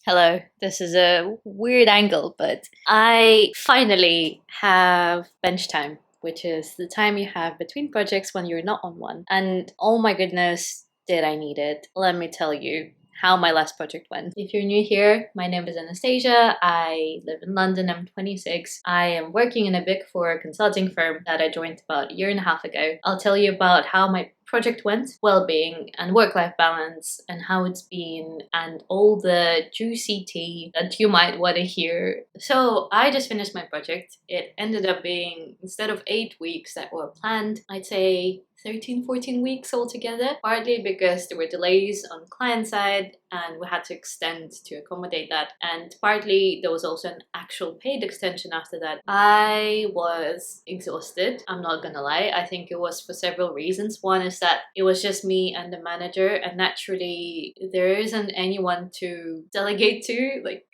Hello, this is a weird angle, but I finally have bench time, which is the time you have between projects when you're not on one. And oh my goodness, did I need it? Let me tell you how my last project went. If you're new here, my name is Anastasia. I live in London. I'm 26. I am working in a Big Four consulting firm that I joined about a year and a half ago. I'll tell you about how my project went, well-being and work-life balance, and how it's been, and all the juicy tea that you might want to hear. So I just finished my project. It ended up being, instead of 8 weeks that were planned, I'd say 13, 14 weeks altogether, partly because there were delays on client side and we had to extend to accommodate that, and partly there was also an actual paid extension after that. I was exhausted, I'm not gonna lie. I think it was for several reasons. One is that it was just me and the manager, and naturally there isn't anyone to delegate to. Like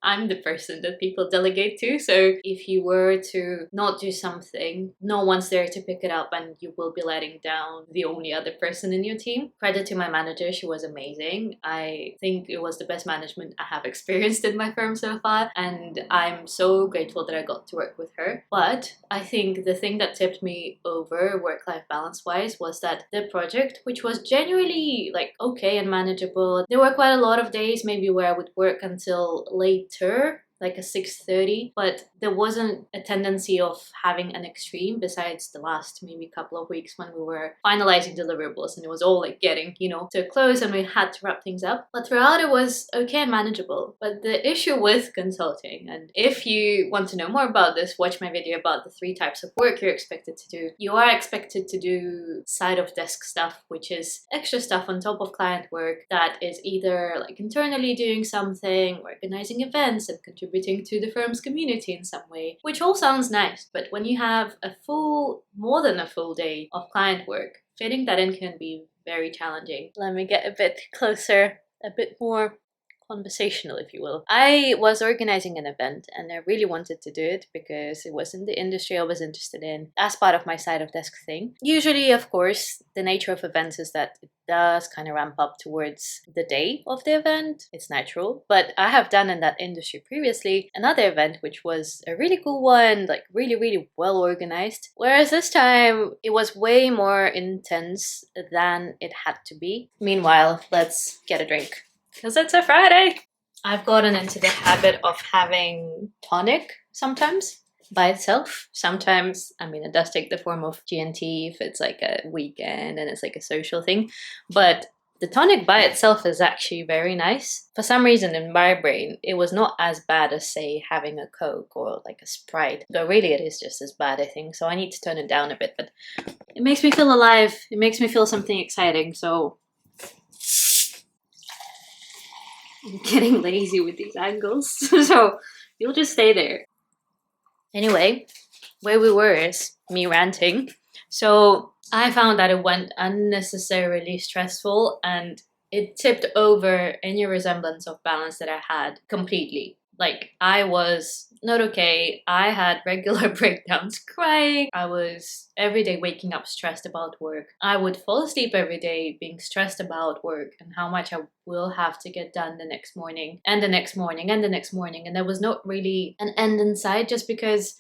I'm the person that people delegate to. So if you were to not do something, no one's there to pick it up and you will be letting down the only other person in your team. Credit to my manager, she was amazing. I think it was the best management I have experienced in my firm so far, and I'm so grateful that I got to work with her. But I think the thing that tipped me over work-life balance-wise was that the project, which was genuinely like okay and manageable, there were quite a lot of days maybe where I would work until later, like a 6:30, but there wasn't a tendency of having an extreme besides the last maybe couple of weeks when we were finalizing deliverables and it was all like getting, to a close and we had to wrap things up. But throughout it was okay and manageable. But the issue with consulting, and if you want to know more about this, watch my video about the 3 types of work you're expected to do. You are expected to do side of desk stuff, which is extra stuff on top of client work that is either like internally doing something, organizing events and contributing to the firm's community in some way, which all sounds nice. But when you have more than a full day of client work, fitting that in can be very challenging. Let me get a bit closer, a bit more conversational, if you will. I was organizing an event and I really wanted to do it because it was in the industry I was interested in as part of my side of desk thing. Usually, of course, the nature of events is that it does kind of ramp up towards the day of the event. It's natural. But I have done in that industry previously another event which was a really cool one, like really, really well organized. Whereas this time it was way more intense than it had to be. Meanwhile, let's get a drink. Because it's a Friday. I've gotten into the habit of having tonic sometimes by itself. Sometimes, it does take the form of G&T if it's like a weekend and it's like a social thing. But the tonic by itself is actually very nice. For some reason in my brain, it was not as bad as, say, having a Coke or like a Sprite. Though really it is just as bad, I think. So I need to tone it down a bit. But it makes me feel alive. It makes me feel something exciting. So I'm getting lazy with these angles, so you'll just stay there. Anyway, where we were is me ranting. So I found that it went unnecessarily stressful and it tipped over any resemblance of balance that I had completely. Like, I was not okay. I had regular breakdowns crying. I was every day waking up stressed about work. I would fall asleep every day being stressed about work and how much I will have to get done the next morning and the next morning and the next morning. And there was not really an end in sight, just because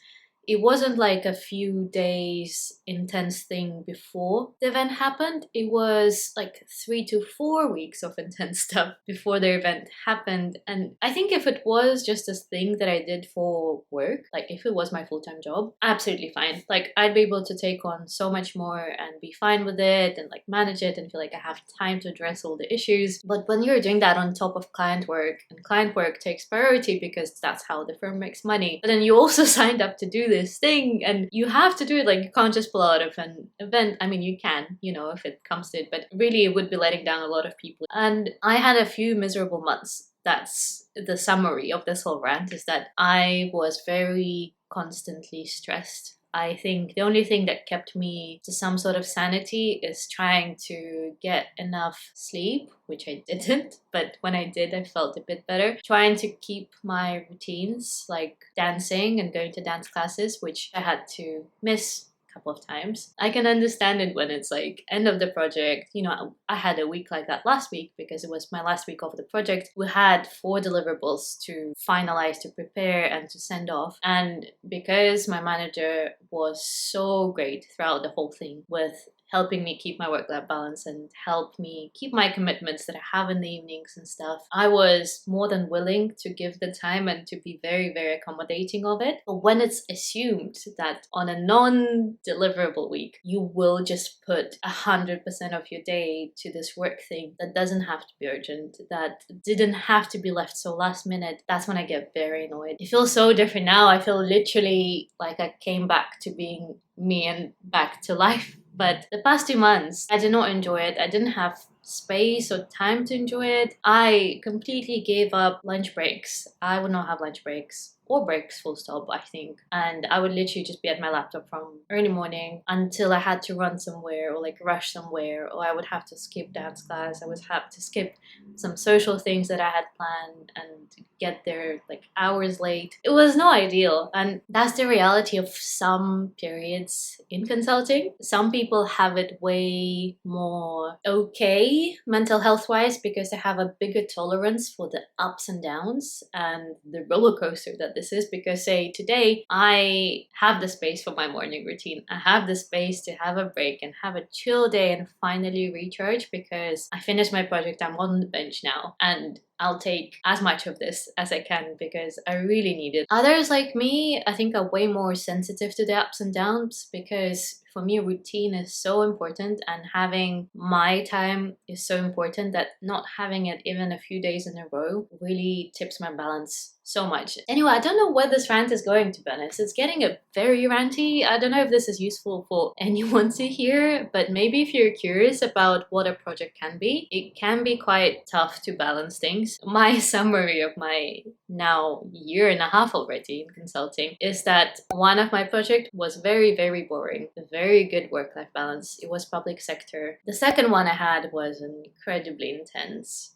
it wasn't like a few days intense thing before the event happened. It was like 3 to 4 weeks of intense stuff before the event happened. And I think if it was just a thing that I did for work, like if it was my full-time job, absolutely fine. Like, I'd be able to take on so much more and be fine with it and like manage it and feel like I have time to address all the issues. But when you're doing that on top of client work, and client work takes priority because that's how the firm makes money, but then you also signed up to do this thing and you have to do it. Like, you can't just pull out of an event. You can, if it comes to it, but really it would be letting down a lot of people. And I had a few miserable months. That's the summary of this whole rant, is that I was very constantly stressed. I think the only thing that kept me to some sort of sanity is trying to get enough sleep, which I didn't, but when I did, I felt a bit better. Trying to keep my routines, like dancing and going to dance classes, which I had to miss couple of times. I can understand it when it's like end of the project. You know, I had a week like that last week because it was my last week of the project. We had 4 deliverables to finalize, to prepare, and to send off. And because my manager was so great throughout the whole thing with helping me keep my work-life balance and help me keep my commitments that I have in the evenings and stuff, I was more than willing to give the time and to be very, very accommodating of it. But when it's assumed that on a non-deliverable week, you will just put 100% of your day to this work thing that doesn't have to be urgent, that didn't have to be left so last minute, that's when I get very annoyed. It feels so different now. I feel literally like I came back to being me and back to life. But the past 2 months, I did not enjoy it. I didn't have space or time to enjoy it. I completely gave up lunch breaks. I would not have lunch breaks or breaks, full stop, I think. And I would literally just be at my laptop from early morning until I had to run somewhere or like rush somewhere, or I would have to skip dance class. I would have to skip some social things that I had planned and get there like hours late. It was not ideal. And that's the reality of some periods in consulting. Some people have it way more okay mental health wise because they have a bigger tolerance for the ups and downs and the roller coaster that this is. Because say today I have the space for my morning routine, I have the space to have a break and have a chill day and finally recharge because I finished my project, I'm on the bench now, and I'll take as much of this as I can because I really need it. Others like me, I think, are way more sensitive to the ups and downs because for me, routine is so important and having my time is so important that not having it even a few days in a row really tips my balance so much. Anyway, I don't know where this rant is going, to be honest. It's getting a very ranty. I don't know if this is useful for anyone to hear, but maybe if you're curious about what a project can be, it can be quite tough to balance things. My summary of my now year and a half already in consulting is that one of my projects was very, very boring. A very good work-life balance. It was public sector. The second one I had was incredibly intense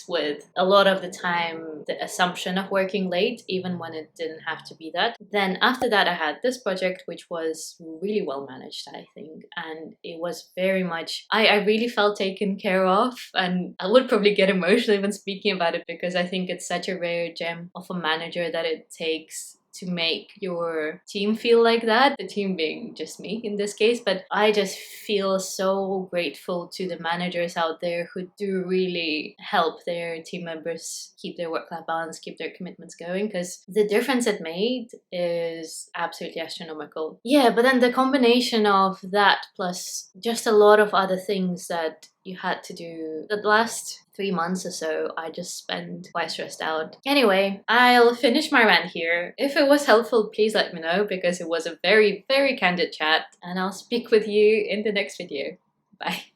with a lot of the time the assumption of working late even when it didn't have to be that. Then after that I had this project which was really well managed, I think, and it was very much I really felt taken care of, and I would probably get emotional even speaking about it because I think it's such a rare gem of a manager that it takes to make your team feel like that, the team being just me in this case. But I just feel so grateful to the managers out there who do really help their team members keep their work-life balance, keep their commitments going, because the difference it made is absolutely astronomical. Yeah, but then the combination of that plus just a lot of other things that you had to do. The last 3 months or so, I just spent quite stressed out. Anyway, I'll finish my rant here. If it was helpful, please let me know because it was a very, very candid chat, and I'll speak with you in the next video. Bye.